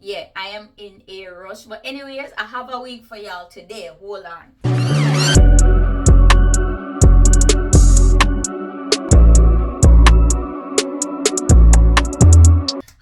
yeah, I am in a rush. But anyways, I have a wig for y'all today. Hold on.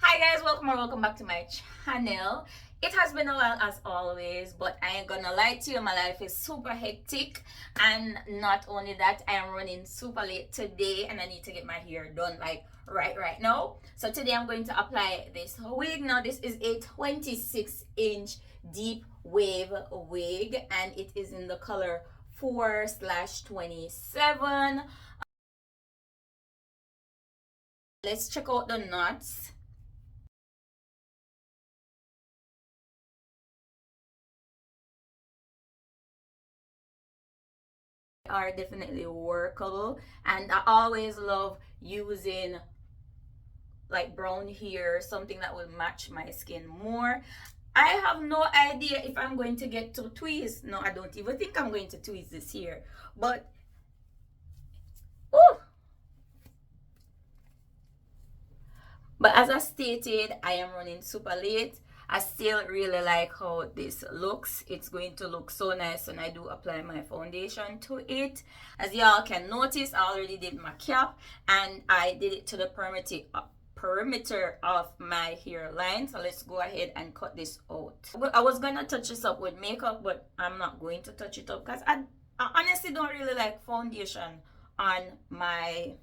Hi guys, welcome or welcome back to my channel. It has been a while as always, but I ain't gonna lie to you, my life is super hectic. And not only that, I am running super late today and I need to get my hair done like right now. So today I'm going to apply this wig. Now this is a 26-inch deep wave wig and it is in the color 4/27. Let's check out the knots. Are definitely workable, and I always love using like brown hair, something that will match my skin more. I have no idea if I'm going to get to twist. No, I don't even think I'm going to twist this here, but oh, but as I stated, I am running super late. I still really like how this looks. It's going to look so nice when I do apply my foundation to it. As y'all can notice, I already did my cap and I did it to the perimeter of my hairline. So let's go ahead and cut this out. I was gonna touch this up with makeup, but I'm not going to touch it up because I honestly don't really like foundation on my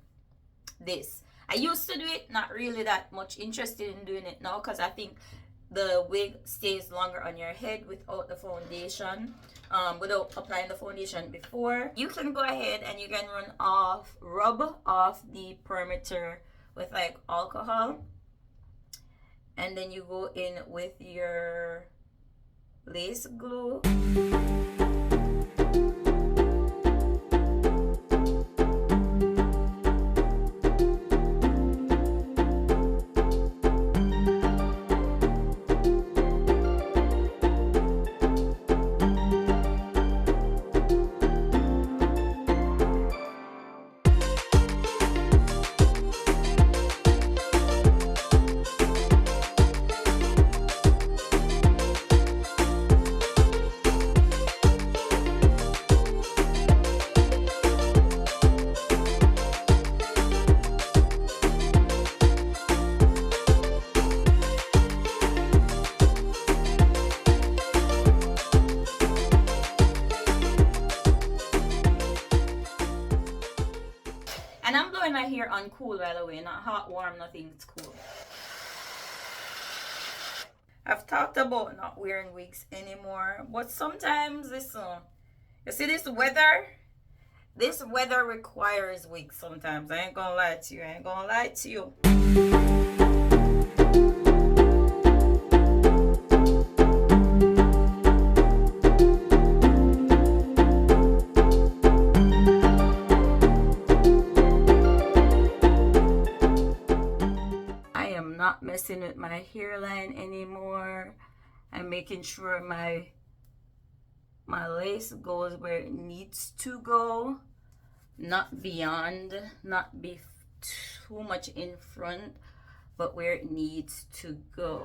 this. I used to do it, not really that much interested in doing it now because I think the wig stays longer on your head without the foundation, without applying the foundation before. You can go ahead and you can rub off the perimeter with like alcohol, and then you go in with your lace glue. And I'm blowing my hair on cool, by the way, not hot, warm, nothing, it's cool. I've talked about not wearing wigs anymore, but sometimes this, you see this weather requires wigs sometimes. I ain't gonna lie to you. Not messing with my hairline anymore. I'm making sure my lace goes where it needs to go, not beyond, not be too much in front, but where it needs to go.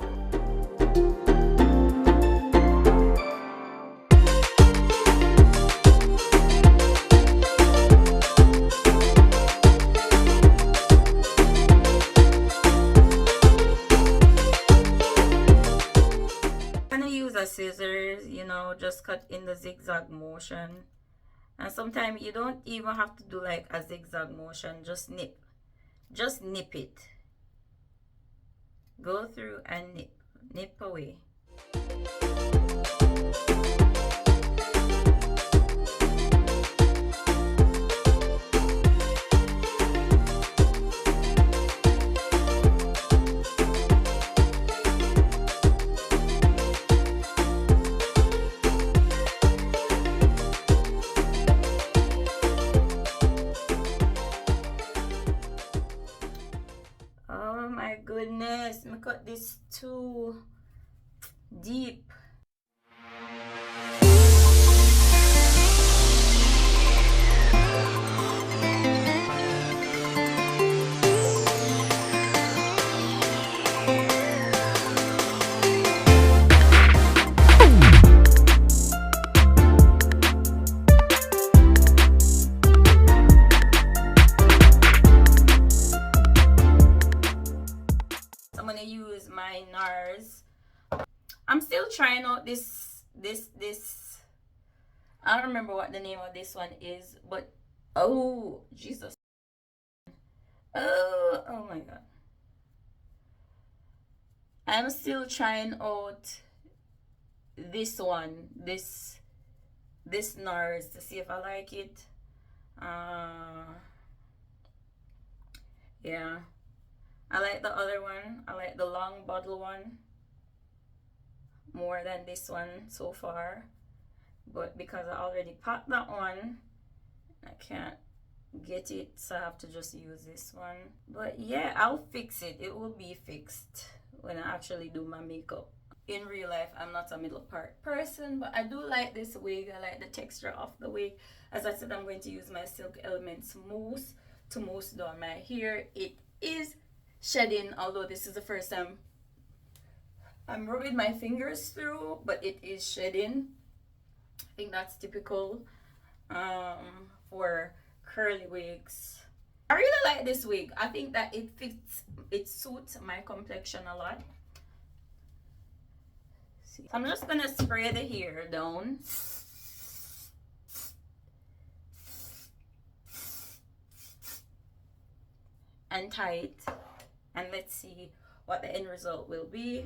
Scissors, you know, just cut in the zigzag motion, and sometimes you don't even have to do like a zigzag motion. Just nip it, go through and nip away. Goodness, I cut this too deep. NARS. I'm still trying out this. I don't remember what the name of this one is, but oh Jesus. Oh my god. I'm still trying out this one, this NARS to see if I like it. Uh yeah. I like the other one. I like the long bottle one more than this one so far. But because I already packed that one, I can't get it, so I have to just use this one. But yeah, I'll fix it. It will be fixed when I actually do my makeup. In real life, I'm not a middle part person, but I do like this wig. I like the texture of the wig. As I said, I'm going to use my Silk Elements mousse to mousse down my hair. It is shedding, although this is the first time I'm rubbing my fingers through, but it is shedding. I think that's typical for curly wigs. I really like this wig. I think that it suits my complexion a lot. So I'm just gonna spray the hair down. And tie it. And let's see what the end result will be.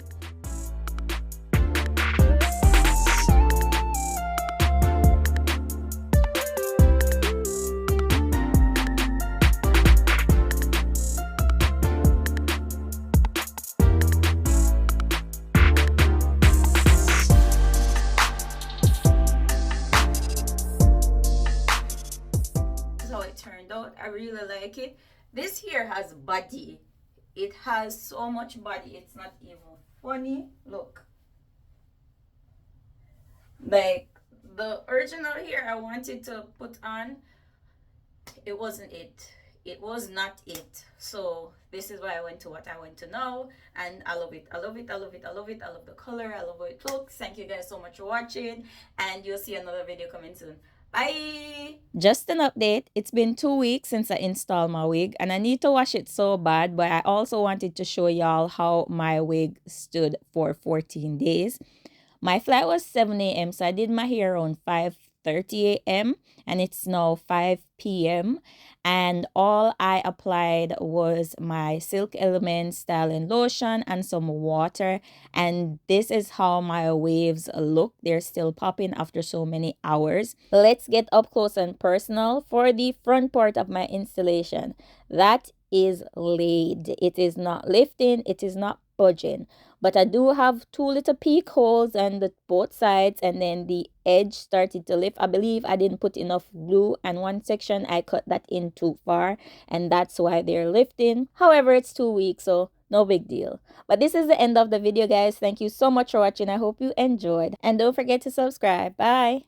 How it turned out. I really like it. This hair has body. It has so much body. It's not even funny. Look. Like the original hair I wanted to put on, it wasn't it. It was not it. So this is why I went to what I went to now, and I love it. I love it. I love it. I love it. I love the color. I love how it looks. Thank you guys so much for watching, and you'll see another video coming soon. Bye! Just an update. It's been 2 weeks since I installed my wig, and I need to wash it so bad, but I also wanted to show y'all how my wig stood for 14 days. My flight was 7 a.m., so I did my hair around 5:30 a.m., and it's now 5 p.m. And all I applied was my Silk Elements styling lotion and some water. And this is how my waves look. They're still popping after so many hours. Let's get up close and personal for the front part of my installation. That is laid. It is not lifting. It is not budging. But I do have 2 little peak holes on both sides, and then the edge started to lift. I believe I didn't put enough glue, and one section I cut that in too far, and that's why they're lifting. However, it's 2 weeks, so no big deal. But this is the end of the video, guys. Thank you so much for watching. I hope you enjoyed, and don't forget to subscribe. Bye.